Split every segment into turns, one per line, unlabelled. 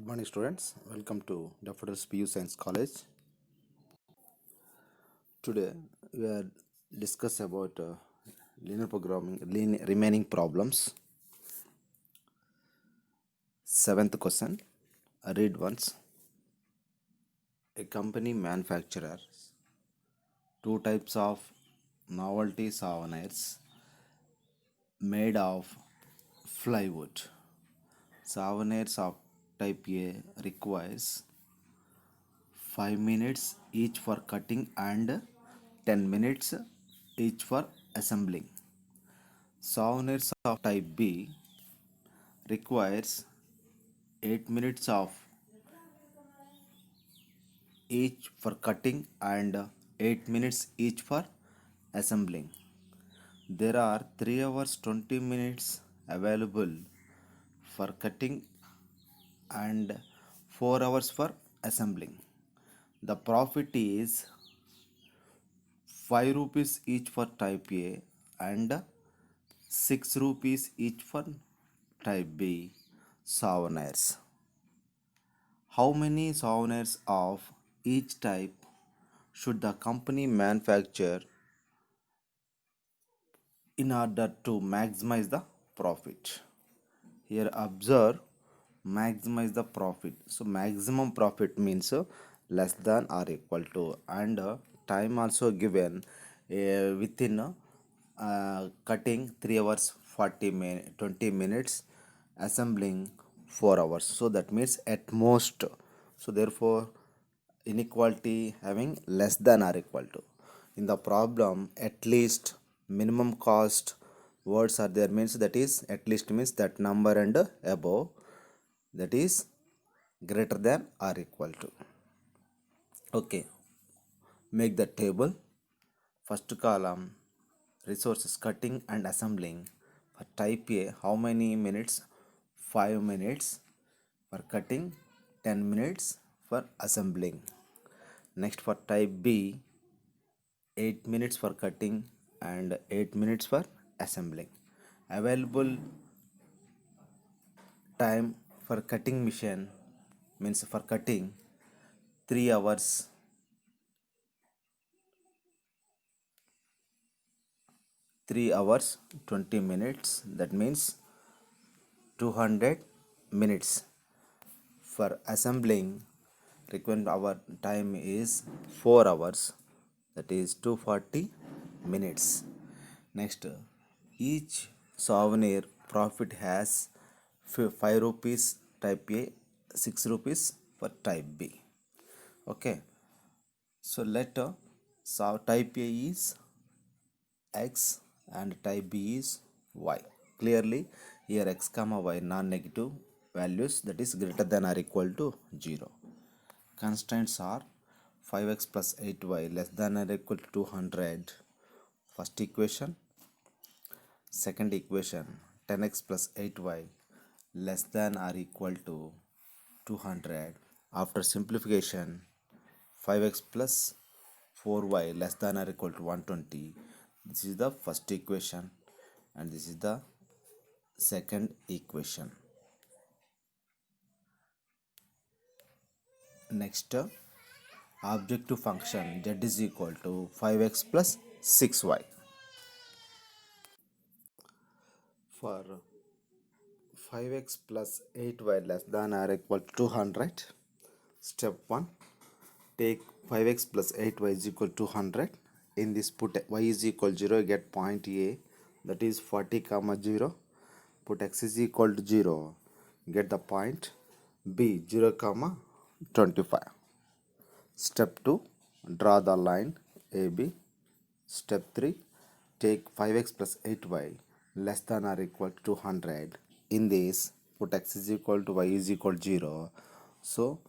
Good morning, students. Welcome to Daffodils PU Science College. Today, we are discuss about linear programming, remaining problems. Seventh question. Read once. A company manufactures two types of novelty souvenirs made of plywood. Souvenirs of type A requires 5 minutes each for cutting and 10 minutes each for assembling. Souvenirs of type B requires 8 minutes of each for cutting and 8 minutes each for assembling. There are 3 hours 20 minutes available for cutting and 4 hours for assembling. The profit is 5 rupees each for type A and 6 rupees each for type B souvenirs. How many souvenirs of each type should the company manufacture in order to maximize the profit? Here observe maximize the profit. So maximum profit means less than or equal to, and time also given within cutting 3 hours 20 minutes, assembling 4 hours. So that means at most. So therefore inequality having less than or equal to. In the problem, at least minimum cost words are there, means that is at least means that number and above, that is greater than or equal to. Okay, make the table. First column, resources cutting and assembling. For type A, how many minutes? 5 minutes for cutting, 10 minutes for assembling. Next for type B, 8 minutes for cutting and 8 minutes for assembling. Available time for cutting machine means for cutting 3 hours 20 minutes, that means 200 minutes. For assembling, required our time is 4 hours, that is 240 minutes. Next, each souvenir profit has 5 rupees type A, 6 rupees for type B. Okay, so let type A is X and type B is Y. Clearly here X comma Y non-negative values, that is greater than or equal to 0. Constraints are 5x plus 8y less than or equal to 200, first equation. Second equation, 10x plus 8y less than or equal to 200. After simplification, 5x plus 4y less than or equal to 120. This is the first equation and this is the second equation. Next, objective function z is equal to 5x plus 6y. For 5x plus 8y less than or equal to 200, step 1, take 5x plus 8y is equal to 200. In this put y is equal to 0, get point A, that is 40 comma 0. Put x is equal to 0, get the point B, 0 comma 25. Step 2, draw the line AB. Step 3, take 5x plus 8y less than or equal to 200. In this, put x is equal to y is equal to 0. So,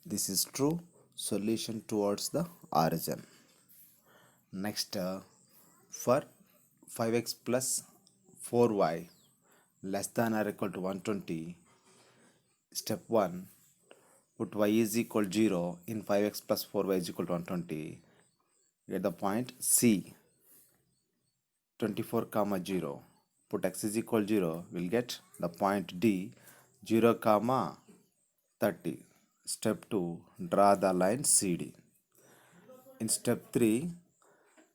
this is true. Solution towards the origin. Next, for 5x plus 4y less than or equal to 120, step 1, put y is equal to 0 in 5x plus 4y is equal to 120. Get the point C, 24 comma 0. Put x is equal to 0, we'll get the point D, 0 comma 30. Step 2, draw the line CD. In step 3,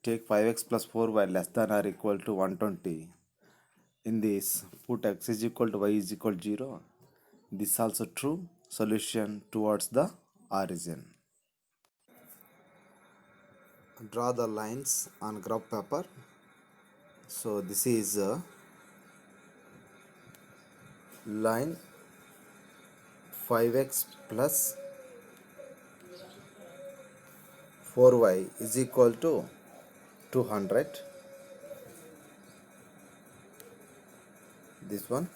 take 5x plus 4y less than or equal to 120. In this, put x is equal to y is equal to 0. This is also true. Solution towards the origin. Draw the lines on graph paper. So this is line 5x plus 4y is equal to 200. This one,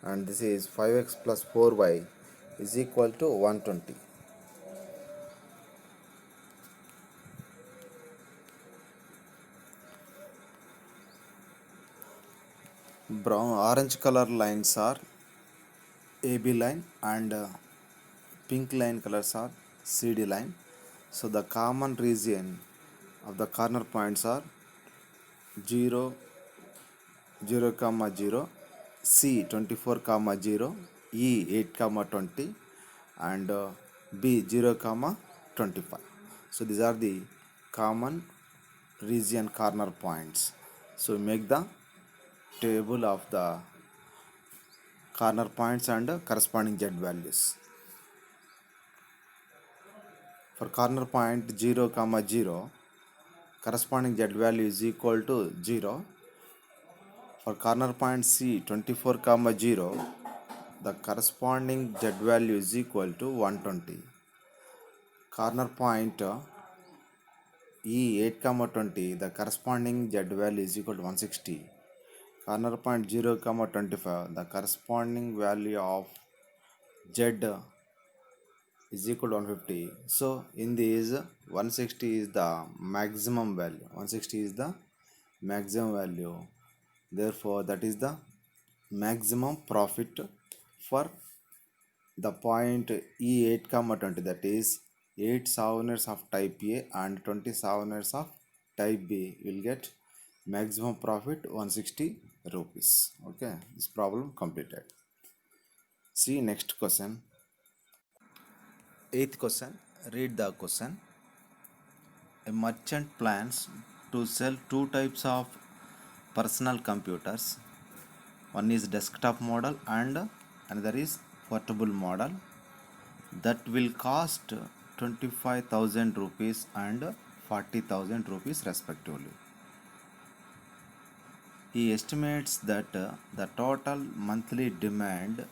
and this is 5x plus 4y is equal to 120. Brown orange color lines are AB line, and pink line colors are CD line. So the common region of the corner points are 0, 0, 0, C 24, 0, E 8, 20, and B 0, 25. So these are the common region corner points. So make the table of the corner points and corresponding Z values. For corner point 0, 0, corresponding Z value is equal to 0. For corner point C 24, 0, the corresponding Z value is equal to 120. Corner point E 8, 20, the corresponding Z value is equal to 160. Corner point 0, 25, the corresponding value of Z is equal to 150. So in this, 160 is the maximum value. 160 is the maximum value. Therefore, that is the maximum profit for the point E8, 20, that is 8 souvenirs of type A and 20 souvenirs of type B will get maximum profit 160 rupees. Okay, this problem completed. See next question. 8th question. Read the question. A merchant plans to sell two types of personal computers. One is desktop model and another is portable model, that will cost 25,000 rupees and 40,000 rupees respectively. He estimates that the total monthly demand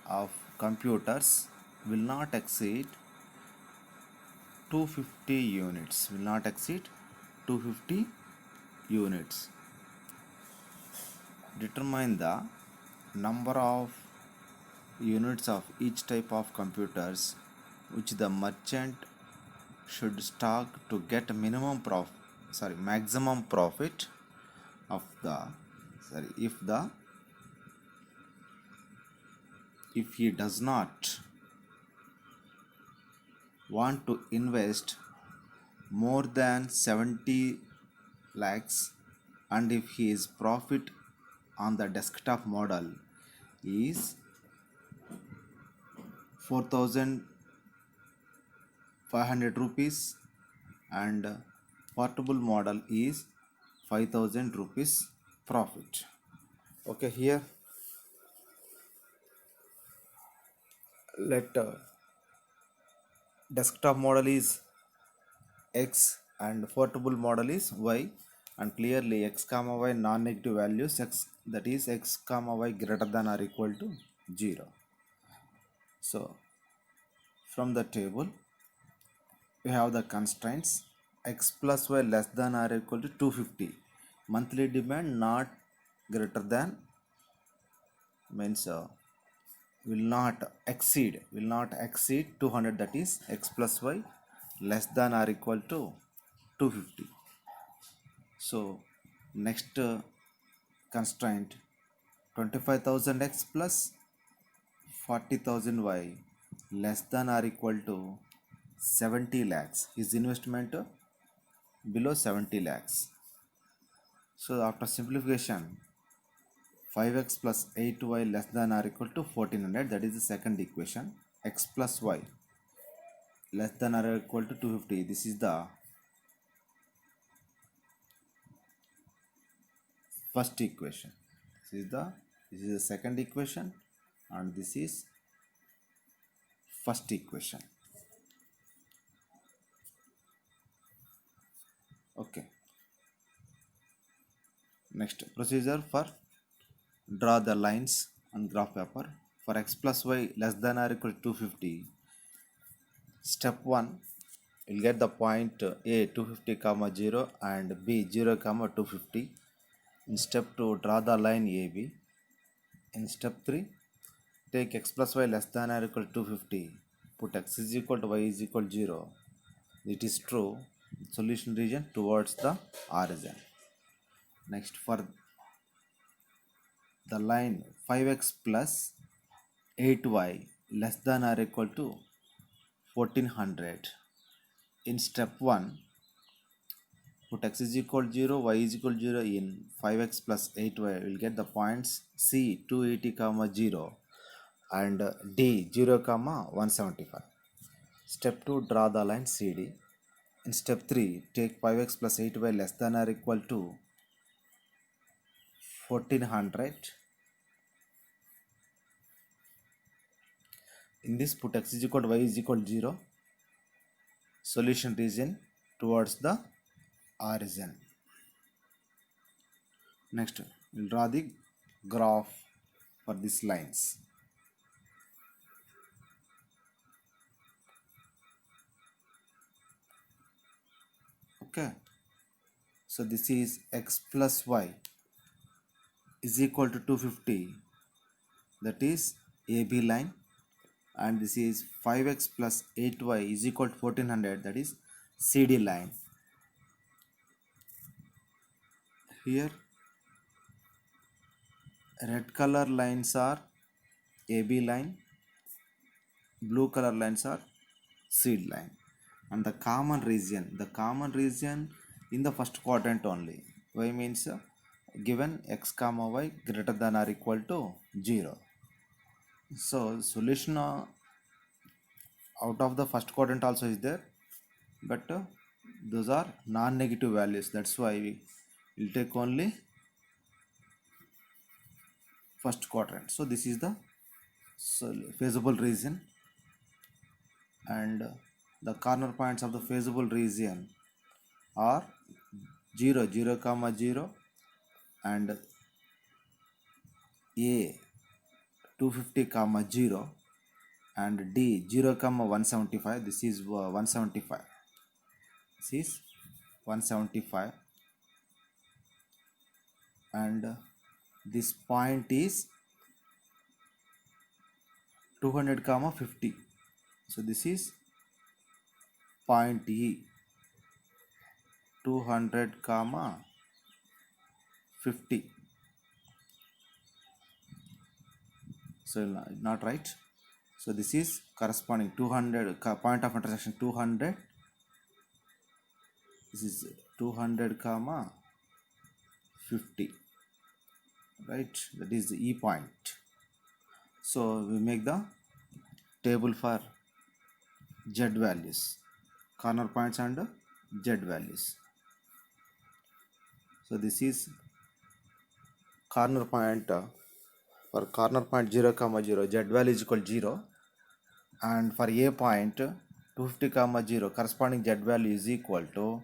of computers will not exceed 250 units. Will not exceed 250 units. Determine the number of units of each type of computers which the merchant should stock to get maximum profit of the if he does not want to invest more than 70 lakhs, and if his profit on the desktop model is 4,500 rupees and portable model is 5,000 rupees profit. Okay, here let desktop model is X and portable model is Y, and clearly X comma Y non-negative values, X, that is X comma Y greater than or equal to 0. So from the table we have the constraints. X plus Y less than or equal to 250. Monthly demand not greater than means will not exceed 200, that is X plus Y less than or equal to 250. So next constraint 25,000 X plus 40,000 Y less than or equal to 70 lakhs. His investment below 70 lakhs. So after simplification, 5x plus 8y less than or equal to 1400, that is the second equation. x plus y less than or equal to 250. This is the first equation. This is the second equation, and this is first equation. Okay. Next procedure for draw the lines on graph paper for x plus y less than or equal to 250. Step 1, you'll get the point A 250 comma 0 and B 0 comma 250. In step 2, draw the line AB. In step 3, take x plus y less than or equal to 250. Put x is equal to y is equal to 0. It is true. Solution region towards the origin. Next, for the line 5x plus 8y less than or equal to 1400. In step 1, put x is equal to 0, y is equal to 0 in 5x plus 8y. We will get the points C 280 comma 0 and D 0 comma 175. Step 2, draw the line CD. In step 3, take 5x plus 8y less than or equal to 1400. In this, put x is equal to y is equal to 0. Solution region towards the origin. Next, we'll draw the graph for these lines. Okay. So this is x plus y is equal to 250. That is AB line. And this is 5x plus 8y is equal to 1400. That is CD line. Here red color lines are AB line, blue color lines are CD line, and the common region in the first quadrant only. Y means given x comma y greater than or equal to 0. So solution out of the first quadrant also is there, but those are non-negative values. That's why we will take only first quadrant. So this is the feasible region, and the corner points of the feasible region are 0 0 comma 0 and A 250 comma 0 and D 0 comma 175. This is 175. This is 175, and this point is 200 comma 50. So this is point E 200 comma 50. So not right. So this is corresponding 200 point of intersection 200. This is 200 comma 50, right? That is the E point. So we make the table for Z values, corner points and Z values. So this is corner point for corner point 0 comma 0, Z value is equal to 0, and for A point 250 comma 0, corresponding Z value is equal to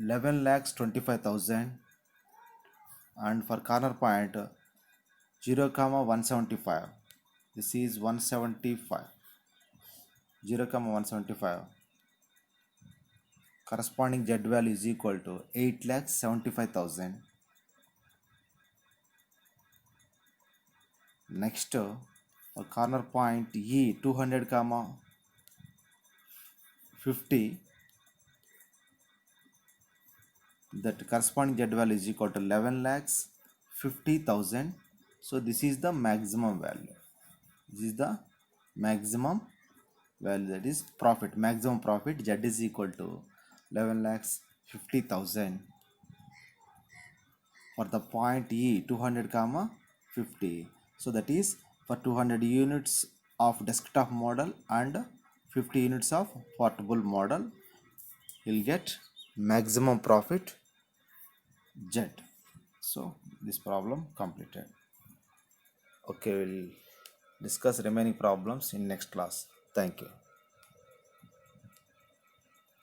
11,25,000, and for corner point 0 comma 175, this is 175, 0 comma 175, corresponding Z value is equal to 8,75,000. Next, for corner point E 200 comma 50, that corresponding Z value is equal to 11,50,000. So this is the maximum value. This is the maximum value, that is profit, maximum profit. Z is equal to 11,50,000 for the point E 200 comma 50. So that is for 200 units of desktop model and 50 units of portable model, you'll get maximum profit Z. So this problem completed. Okay, we'll discuss remaining problems in next class. Thank you.